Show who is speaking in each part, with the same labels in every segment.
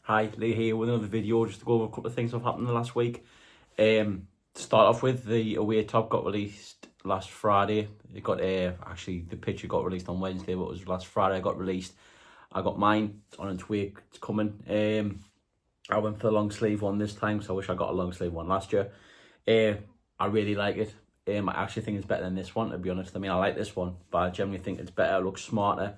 Speaker 1: Hi, Lee here with another video just to go over a couple of things that have happened in the last week. To start off with, the away top got released last Friday. It got actually the picture got released on Wednesday, but it was last Friday. I got released. I got mine. It's on its way. It's coming. I went for the long sleeve one this time, so I wish I got a long sleeve one last year. I really like it. I actually think it's better than this one, to be honest. I mean, I like this one, but I generally think it's better. It looks smarter.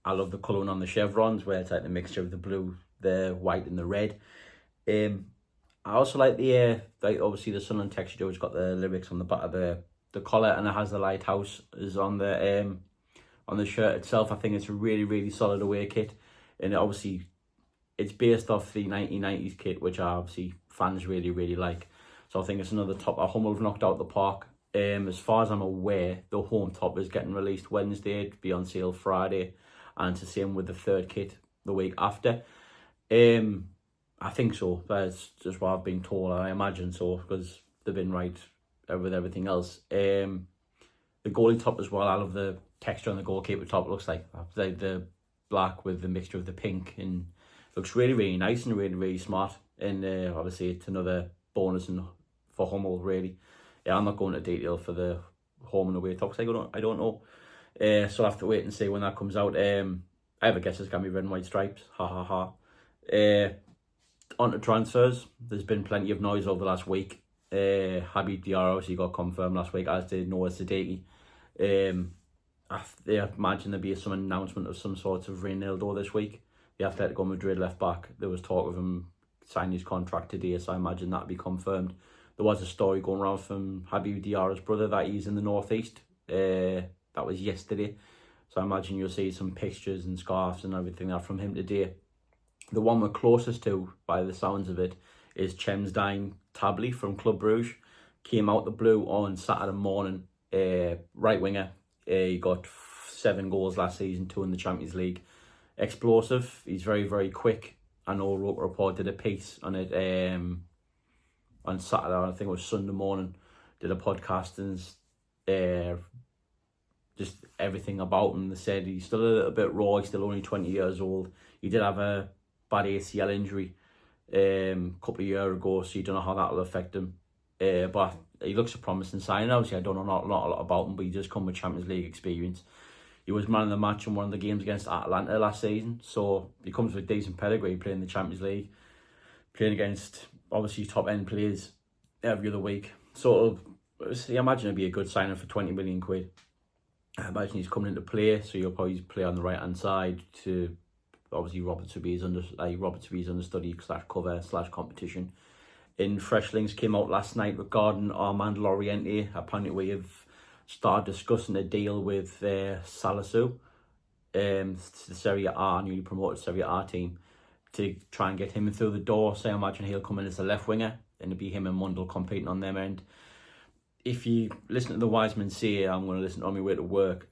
Speaker 1: I love the colouring on the chevrons, where it's like the mixture of the blue, the white, and the red. I also like the obviously the Sunderland texture, which got the lyrics on the back of the collar, and it has the lighthouse is on the shirt itself. I think it's a really solid away kit, and obviously it's based off the 1990s kit, which obviously fans really like. So I think it's another top. Hummel have knocked out the park. As far as I'm aware, the home top is getting released Wednesday. It'll be on sale Friday, and it's the same with the third kit the week after. I think so. That's just what I've been told. I imagine so, because they've been right with everything else. The goalie top as well. I love the texture on the goalkeeper top. It looks like the black with the mixture of the pink, and looks really nice and really smart. And obviously it's another bonus for Hummel, really. Yeah, I'm not going into detail for the home and away top, because I don't know. So I'll have to wait and see when that comes out. I have a guess it's going to be red and white stripes. Ha. On to transfers. There's been plenty of noise over the last week. Habib Diarra obviously got confirmed last week, as did Noah Sadiki. I imagine there'll be some announcement of some sort of Reinildo this week. The Atletico Madrid left back. There was talk of him signing his contract today, so I imagine that'll be confirmed. There was a story going around from Habib Diarra's brother that he's in the northeast. That was yesterday, so I imagine you'll see some pictures and scarves and everything that from him today. The one we're closest to, by the sounds of it, is Chemsdine Tabli from Club Brugge. Came out the blue on Saturday morning. Right winger. He got 7 goals last season, 2 in the Champions League. Explosive. He's very quick. I know Roker Report did a piece on it on Saturday. I think it was Sunday morning. Did a podcast and just everything about him. They said he's still a little bit raw. He's still only 20 years old. He did have a bad ACL injury a couple of years ago, so you don't know how that will affect him. But he looks a promising sign. Obviously, I don't know not a lot about him, but he does come with Champions League experience. He was man of the match in one of the games against Atlanta last season, so he comes with decent pedigree playing the Champions League, playing against obviously top end players every other week. So I imagine it'd be a good signing for 20 million quid. I imagine he's coming into play, so you'll probably play on the right hand side to obviously Robert to be his understudy / cover / competition. In Fresh Links came out last night regarding Armand Loriente. Apparently we have started discussing a deal with Salisu, the Serie A, newly promoted Serie A team, to try and get him through the door. So I imagine he'll come in as a left winger, and it'll be him and Mundell competing on them end. If you listen to the wise men say, I'm going to listen on my way to work.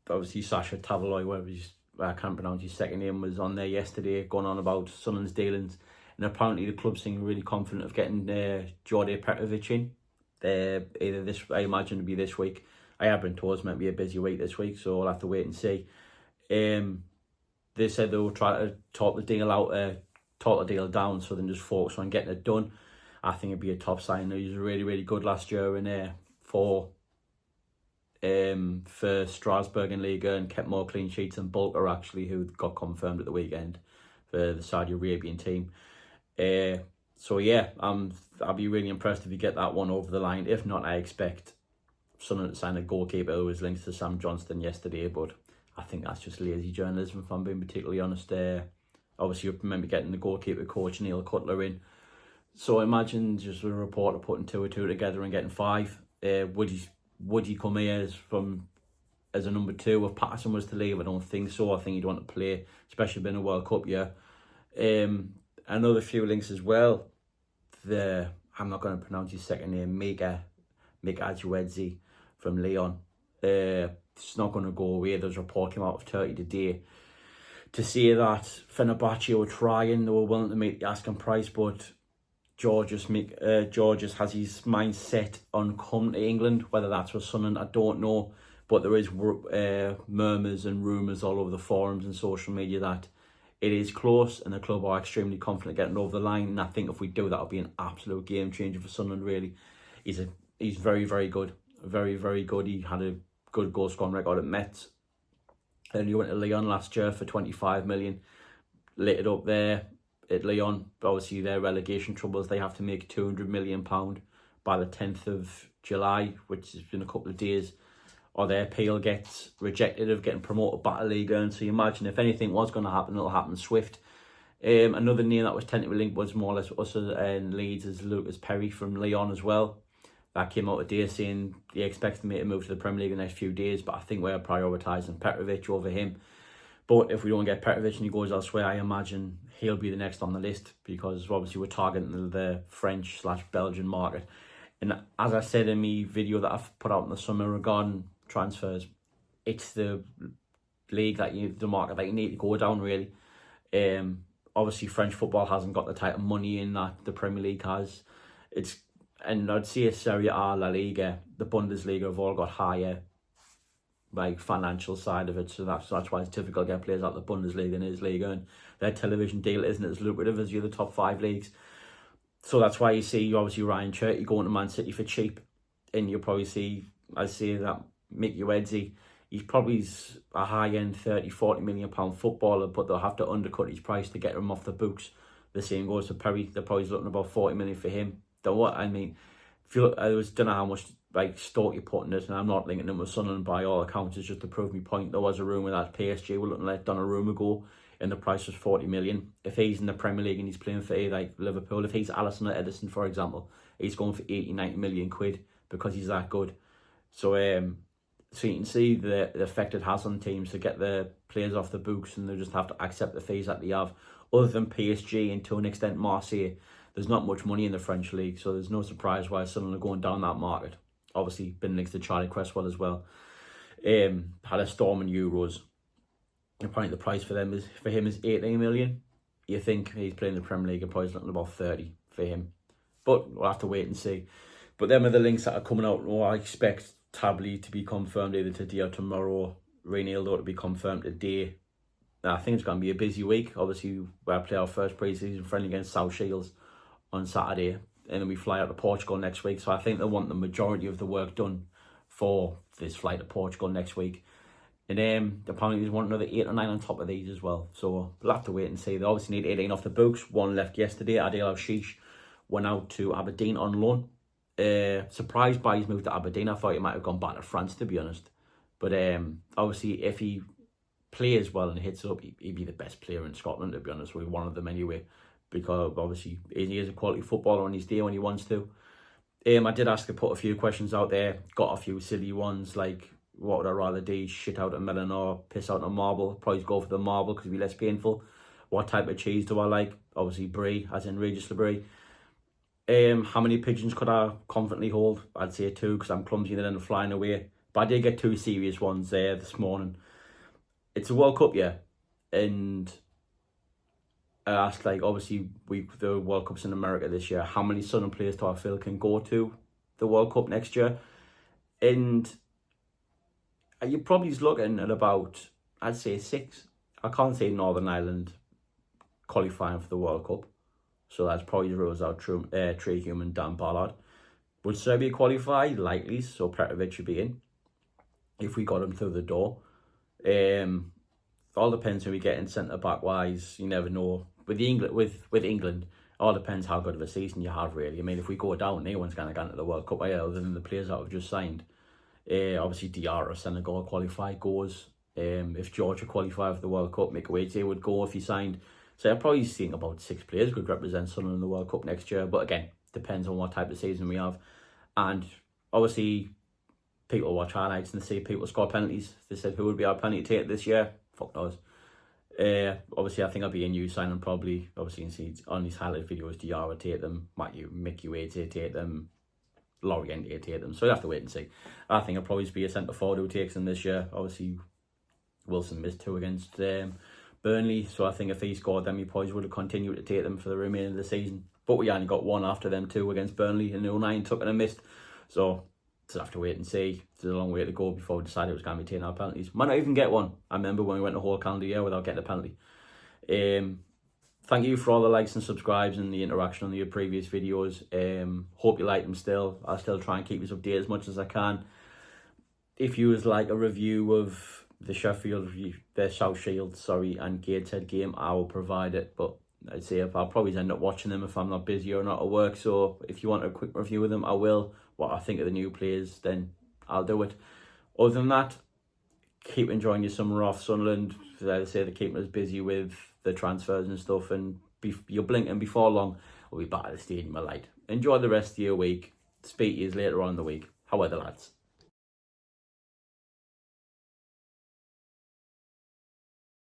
Speaker 1: Obviously Sasha Tavaloy, I can't pronounce his second name, was on there yesterday going on about Sunderland's dealings, and apparently the club seem really confident of getting Jordi Petrovic in. Either this, I imagine it'll be this week. I have been told it's meant to be a busy week this week, so I'll have to wait and see. They said they will try to talk the deal down, so then just focus on getting it done. I think it'd be a top sign. He was really good last year in for Strasbourg in Liga, and kept more clean sheets than Bulker, actually, who got confirmed at the weekend for the Saudi Arabian team. So yeah, I'll be really impressed if you get that one over the line. If not, I expect Sunderland to sign a goalkeeper who was linked to Sam Johnston yesterday, but I think that's just lazy journalism, if I'm being particularly honest. Obviously, you remember getting the goalkeeper coach Neil Cutler in. So imagine just a reporter putting 2 or 2 together and getting 5. Would he come here as a number 2 if Patterson was to leave? I don't think so. I think he'd want to play, especially being a World Cup year. Another few links as well. I'm not going to pronounce his second name, Mika Ajuedzi from Leon. It's not going to go away. There's a report came out of Turkey today to say that Fenerbahce were trying, they were willing to make the asking price, but Georges has his mind set on coming to England. Whether that's for Sunderland, I don't know. But there is murmurs and rumours all over the forums and social media that It is close, and the club are extremely confident getting over the line. And I think if we do, that'll be an absolute game changer for Sunderland. Really, he's very, very good, very, very good. He had a good goal scoring record at Metz. Then he went to Lyon last year for 25 million. Lit it up there at Lyon. Obviously, their relegation troubles. They have to make £200 million by the 10th of July, which has been a couple of days, or their appeal gets rejected of getting promoted back to League One. So you imagine if anything was going to happen, it'll happen swift. Another name that was tentatively linked was more or less us and Leeds is Lucas Perry from Lyon as well. That came out today saying he expects to make a move to the Premier League in the next few days, but I think we're prioritising Petrovic over him. But if we don't get Petrovic and he goes elsewhere, I imagine he'll be the next on the list, because obviously we're targeting the French/Belgian market. And as I said in my video that I've put out in the summer regarding transfers, it's the league the market that you need to go down, really. Obviously French football hasn't got the type of money in that the Premier League has. And I'd say Serie A, La Liga, the Bundesliga have all got higher financial side of it, so that's why it's difficult to get players out of the Bundesliga and his Liga, and their television deal isn't as lucrative as the other top 5 leagues. So that's why you see obviously Ryan Cherky going to Man City for cheap, and you'll probably see, I say that Mickey Wednesday, he's probably a high-end £30-40 million footballer, but they'll have to undercut his price to get him off the books. The same goes for Perry. They're probably looking about 40 million for him. Though what I mean, I don't know how much stock you put in it, and I'm not linking him with Sunderland by all accounts. It's just to prove my point. There was a rumour that PSG were looking at Donnarumma go, and the price was 40 million. If he's in the Premier League and he's playing for Liverpool, if he's Alisson or Edison, for example, he's going for 80-90 million quid because he's that good. So so you can see the effect it has on teams to get the players off the books, and they just have to accept the fees that they have. Other than PSG and to an extent Marseille, there's not much money in the French league, so there's no surprise why Sunderland are going down that market. Obviously, been linked to Charlie Cresswell as well. Had a storm in Euros. Apparently, the price for him is 18 million. You think he's playing the Premier League and probably looking about 30 for him, but we'll have to wait and see. But them are the links that are coming out. I expect Tabley to be confirmed either today or tomorrow. Reinildo to be confirmed today. I think it's going to be a busy week. Obviously, we'll play our first pre-season friendly against South Shields on Saturday, and then we fly out to Portugal next week. So I think they want the majority of the work done for this flight to Portugal next week. And apparently they want another 8 or 9 on top of these as well. So we'll have to wait and see. They obviously need 18 off the books. 1 left yesterday. Adil Al-Shish went out to Aberdeen on loan. Surprised by his move to Aberdeen. I thought he might have gone back to France, to be honest. But obviously if he plays well and hits it up, he'd be the best player in Scotland, to be honest. We're one of them anyway, because obviously he is a quality footballer on his day when he wants to. I did ask to put a few questions out there. Got a few silly ones like, what would I rather do, shit out a melon or piss out a marble? Probably go for the marble because it'd be less painful. What type of cheese do I like? Obviously brie, as in Regis Brie. How many pigeons could I confidently hold? I'd say 2 because I'm clumsy and then they're flying away. But I did get 2 serious ones there this morning. It's a World Cup, yeah, and I asked, obviously the World Cup's in America this year. How many Sunderland players do I feel can go to the World Cup next year? And you're probably looking at about, I'd say 6. I can't say Northern Ireland qualifying for the World Cup, so that's probably rules out Trey Hume and Dan Ballard. Would Serbia qualify? Likely, so Petrovic should be in if we got him through the door. All depends who we get in centre back wise. You never know. With England, all depends how good of a season you have, really. I mean, if we go down, no one's going to get into the World Cup other than the players that have just signed. Obviously, Diarra, Senegal qualify goes. If Georgia qualify for the World Cup, Mikwete would go if he signed. So I'm probably seeing about 6 players could represent Sunderland in the World Cup next year. But again, depends on what type of season we have. And obviously, people watch highlights and they see people score penalties. They said, who would be our penalty taker this year? Fuck knows. Obviously, I think I'll be a new signing probably. Obviously, you can see on these highlight videos, Diarra take them, Mickey Wade take them, Loriente take them. So you have to wait and see. I think I'll probably be a centre forward who takes them this year. Obviously, Wilson missed 2 against Burnley, so I think if he scored them, he probably would have continued to take them for the remainder of the season. But we only got 1 after them 2 against Burnley, and 09 took and a missed. So just have to wait and see. There's a long way to go before we decided it was going to be taking our penalties. Might not even get one. I remember when we went the whole calendar year without getting a penalty. Thank you for all the likes and subscribes and the interaction on your previous videos. Hope you like them still. I'll still try and keep you updated as much as I can. If you would like a review of the South Shield, and Gateshead game, I will provide it. But I'd say I'll probably end up watching them if I'm not busy or not at work. So if you want a quick review of them, I will. What I think of the new players, then I'll do it. Other than that, keep enjoying your summer off. Sunderland, as I say, they're keeping us busy with the transfers and stuff, and you're blinking before long we'll be back at the stadium, my lad. Enjoy the rest of your week. Speak to you later on in the week. How are the lads?